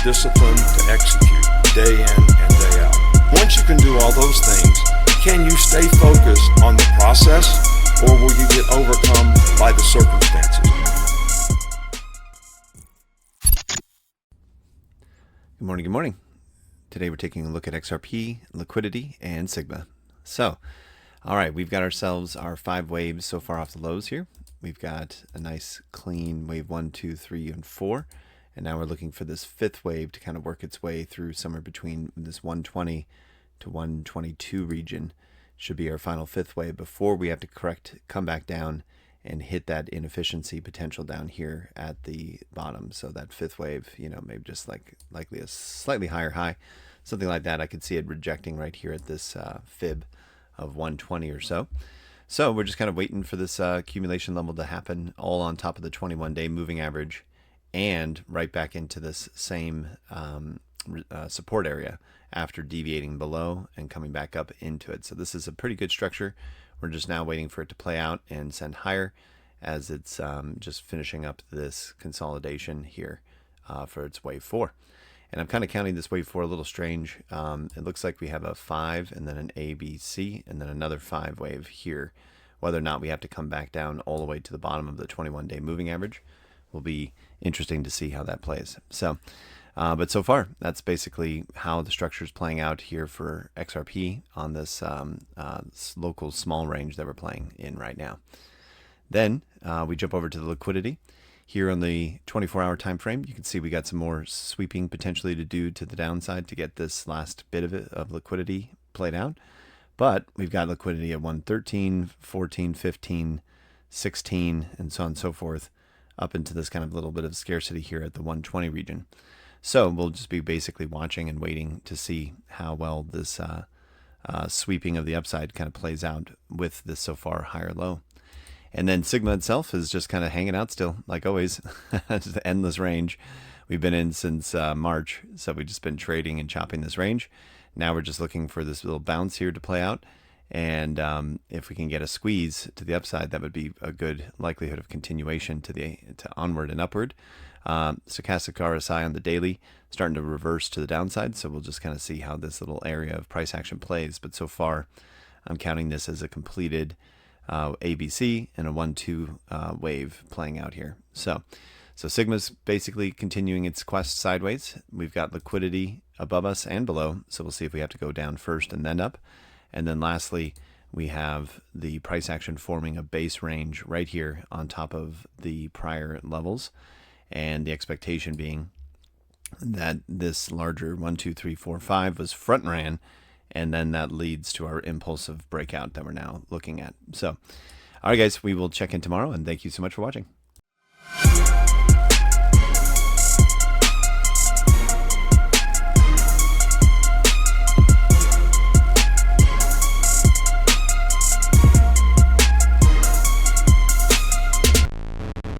discipline to execute day in and day out. Once you can do all those things, can you stay focused on the process, or will you get overcome by the circumstances? Good morning, good morning. Today we're taking a look at XRP, liquidity, and Sigma. So, all right, we've got ourselves our 5 waves so far off the lows here. We've got a nice clean wave 1, 2, 3, and 4. And now we're looking for this 5th wave to kind of work its way through somewhere between this 120 to 122 region. Should be our final 5th wave before we have to come back down and hit that inefficiency potential down here at the bottom. So that 5th wave, maybe just likely a slightly higher high, something like that. I could see it rejecting right here at this fib of 120 or so. So we're just kind of waiting for this accumulation level to happen, all on top of the 21-day moving average, and right back into this same support area after deviating below and coming back up into it. So this is a pretty good structure. We're just now waiting for it to play out and send higher as it's just finishing up this consolidation here for its wave 4. And I'm kind of counting this wave 4 a little strange. It looks like we have a 5 and then an A, B, C, and then another 5 wave here. Whether or not we have to come back down all the way to the bottom of the 21-day moving average will be interesting to see how that plays. So, but so far, that's basically how the structure is playing out here for XRP on this local small range that we're playing in right now. Then we jump over to the liquidity. Here on the 24-hour time frame, you can see we got some more sweeping potentially to do to the downside to get this last bit of liquidity played out. But we've got liquidity at 113, 14, 15, 16, and so on and so forth, up into this kind of little bit of scarcity here at the 120 region. So we'll just be basically watching and waiting to see how well this sweeping of the upside kind of plays out with this so far higher low. And then Sigma itself is just kind of hanging out still, like always. It's the endless range we've been in since March. So we've just been trading and chopping this range. Now we're just looking for this little bounce here to play out. And if we can get a squeeze to the upside, that would be a good likelihood of continuation to onward and upward. Stochastic RSI on the daily starting to reverse to the downside. So we'll just kind of see how this little area of price action plays. But so far, I'm counting this as a completed ABC and a 1-2 wave playing out here. So Sigma's basically continuing its quest sideways. We've got liquidity above us and below. So we'll see if we have to go down first and then up. And then lastly, we have the price action forming a base range right here on top of the prior levels. And the expectation being that this larger 1, 2, 3, 4, 5 was front ran. And then that leads to our impulsive breakout that we're now looking at. So, all right, guys, we will check in tomorrow. And thank you so much for watching.